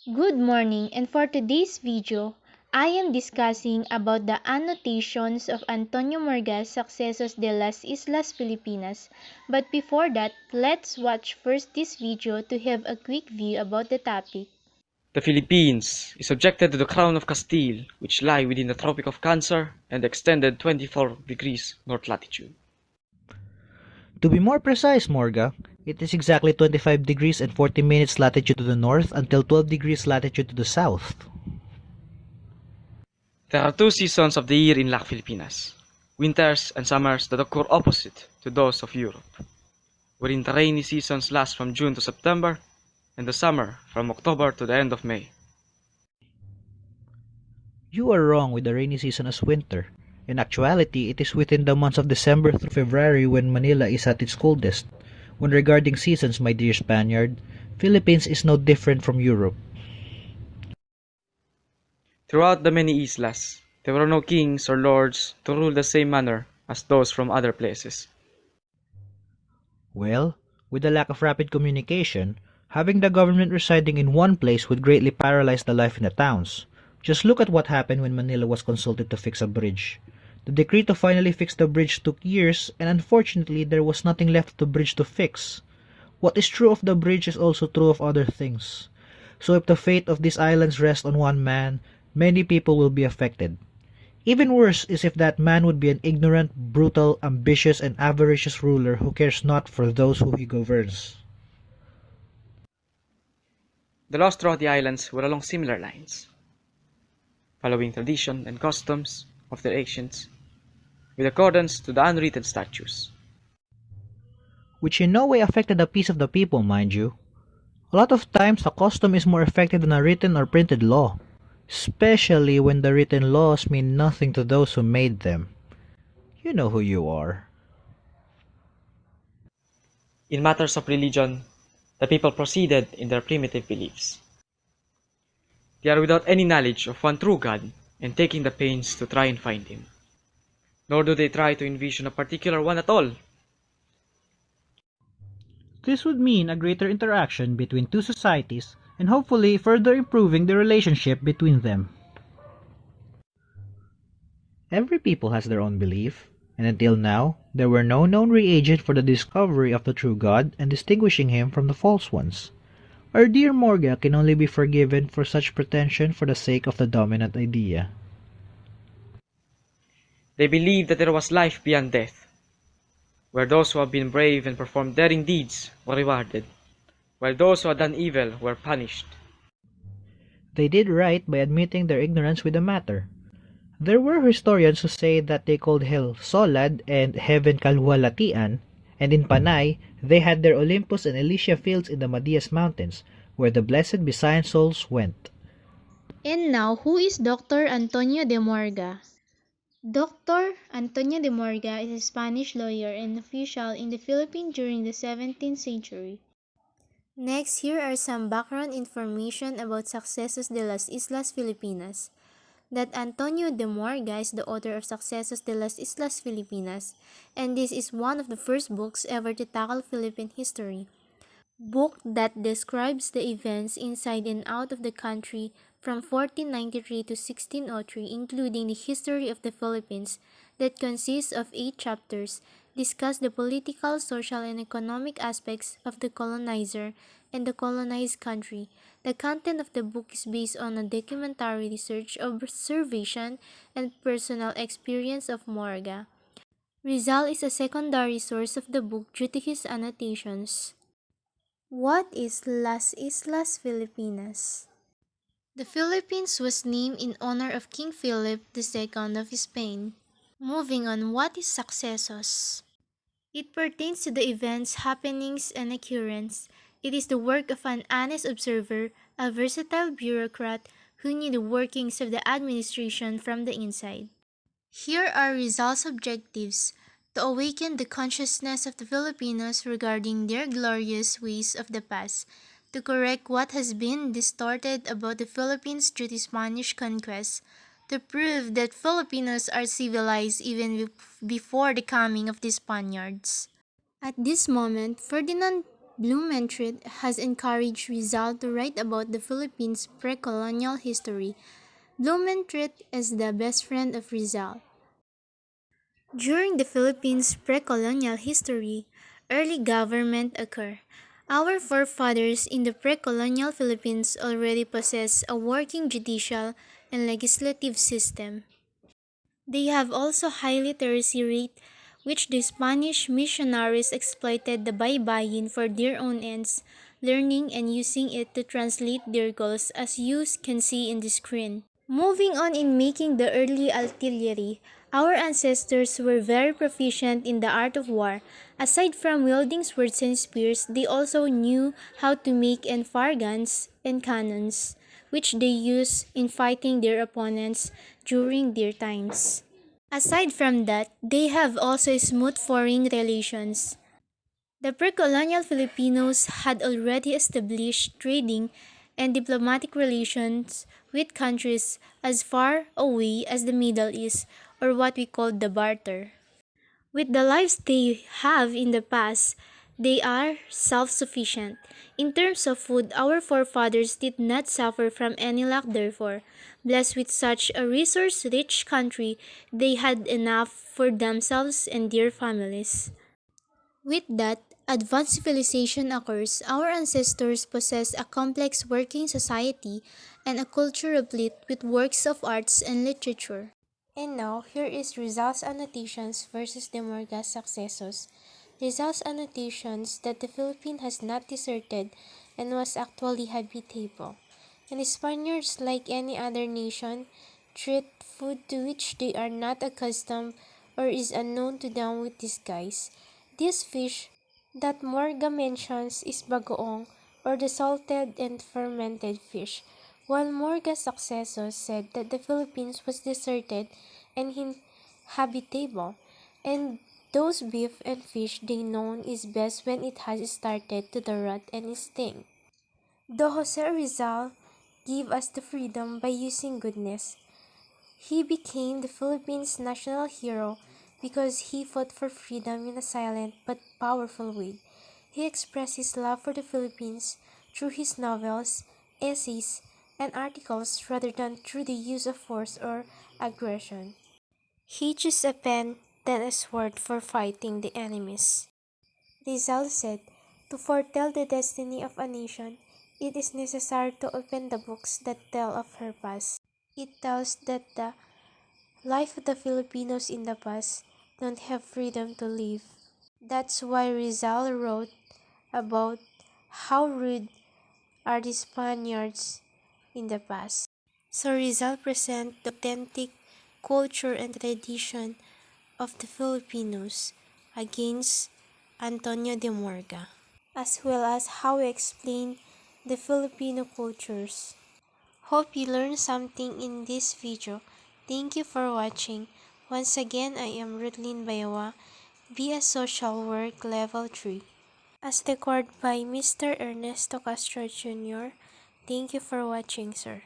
Good morning, and for today's video, I am discussing about the annotations of Antonio Morga's Sucesos de las Islas Filipinas. But before that, let's watch first this video to have a quick view about the topic. The Philippines is subjected to the Crown of Castile, which lie within the Tropic of Cancer and extended 24 degrees north latitude. To be more precise, Morga, it is exactly 25 degrees and 40 minutes latitude to the north until 12 degrees latitude to the south. There are two seasons of the year in Lac Filipinas, winters and summers that occur opposite to those of Europe, wherein the rainy seasons last from June to September and the summer from October to the end of May. You are wrong with the rainy season as winter. In actuality, it is within the months of December through February when Manila is at its coldest. When regarding seasons, my dear Spaniard, Philippines is no different from Europe. Throughout the many islas, there were no kings or lords to rule the same manner as those from other places. Well, with the lack of rapid communication, having the government residing in one place would greatly paralyze the life in the towns. Just look at what happened when Manila was consulted to fix a bridge. The decree to finally fix the bridge took years, and unfortunately there was nothing left of the bridge to fix. What is true of the bridge is also true of other things. So if the fate of these islands rests on one man, many people will be affected. Even worse is if that man would be an ignorant, brutal, ambitious, and avaricious ruler who cares not for those who he governs. The laws throughout the islands were along similar lines, following tradition and customs of their ancients, with accordance to the unwritten statutes. Which in no way affected the peace of the people, mind you. A lot of times a custom is more effective than a written or printed law, especially when the written laws mean nothing to those who made them. You know who you are. In matters of religion, the people proceeded in their primitive beliefs. They are without any knowledge of one true God and taking the pains to try and find him. Nor do they try to envision a particular one at all. This would mean a greater interaction between two societies and hopefully further improving the relationship between them. Every people has their own belief, and until now, there were no known reagent for the discovery of the true God and distinguishing him from the false ones. Our dear Morga can only be forgiven for such pretension for the sake of the dominant idea. They believed that there was life beyond death, where those who have been brave and performed daring deeds were rewarded, while those who had done evil were punished. They did right by admitting their ignorance with the matter. There were historians who say that they called hell Solad and heaven Kalhualatian, and in Panay, they had their Olympus and Elysia fields in the Madias Mountains, where the blessed Visayan souls went. And now, who is Dr. Antonio de Morga? Dr. Antonio de Morga is a Spanish lawyer and official in the Philippines during the 17th century. Next, here are some background information about Sucesos de las Islas Filipinas. That Antonio de Morga is the author of Sucesos de las Islas Filipinas, and this is one of the first books ever to tackle Philippine history. Book that describes the events inside and out of the country from 1493 to 1603, including the history of the Philippines, that consists of 8 chapters, discuss the political, social, and economic aspects of the colonizer and the colonized country. The content of the book is based on a documentary research, observation, and personal experience of Morga. Rizal is a secondary source of the book due to his annotations. What is Las Islas Filipinas? The Philippines was named in honor of King Philip II of Spain. Moving on, what is Sucesos? It pertains to the events, happenings, and occurrence. It is the work of an honest observer, a versatile bureaucrat who knew the workings of the administration from the inside. Here are Rizal's objectives: to awaken the consciousness of the Filipinos regarding their glorious ways of the past, to correct what has been distorted about the Philippines due to Spanish conquest, to prove that Filipinos are civilized even before the coming of the Spaniards. At this moment, Ferdinand Blumentritt has encouraged Rizal to write about the Philippines' pre-colonial history. Blumentritt is the best friend of Rizal. During the Philippines' pre-colonial history, early government occurred. Our forefathers in the pre-colonial Philippines already possessed a working judicial and legislative system. They have also high literacy rate, which the Spanish missionaries exploited the baybayin for their own ends, learning and using it to translate their goals, as you can see in the screen. Moving on in making the early artillery, our ancestors were very proficient in the art of war. Aside from wielding swords and spears, they also knew how to make and fire guns and cannons, which they used in fighting their opponents during their times. Aside from that, they have also smooth foreign relations. The pre-colonial Filipinos had already established trading and diplomatic relations with countries as far away as the Middle East, or what we call the barter. With the lives they have in the past, they are self-sufficient. In terms of food, our forefathers did not suffer from any lack therefore. Blessed with such a resource-rich country, they had enough for themselves and their families. With that, advanced civilization occurs. Our ancestors possessed a complex working society and a culture replete with works of arts and literature. And now, here is Rizal's annotations versus the MORGA'S SUCESOS. Rizal's annotations that the Philippines has not deserted and was actually habitable. And the Spaniards, like any other nation, treat food to which they are not accustomed or is unknown to them with disguise. This fish that Morga mentions is bagoong, or the salted and fermented fish, while Morga's successors said that the Philippines was deserted and inhabitable, and those beef and fish they known is best when it has started to the rot and stink. Though Jose Rizal gave us the freedom by using goodness, he became the Philippines' national hero because he fought for freedom in a silent but powerful way. He expressed his love for the Philippines through his novels, essays, and articles rather than through the use of force or aggression. He chose a pen than a sword for fighting the enemies. Rizal said, "To foretell the destiny of a nation, it is necessary to open the books that tell of her past. It tells that the life of the Filipinos in the past don't have freedom to live." That's why Rizal wrote about how rude are the Spaniards in the past. So Rizal present the authentic culture and tradition of the Filipinos against Antonio de Morga, as well as how we explain the Filipino cultures. Hope you learned something in this video. Thank you for watching. Once again, I am Rutlin Bayawa, BS Social Work Level 3. As recorded by Mr. Ernesto Castro Jr. Thank you for watching, sir.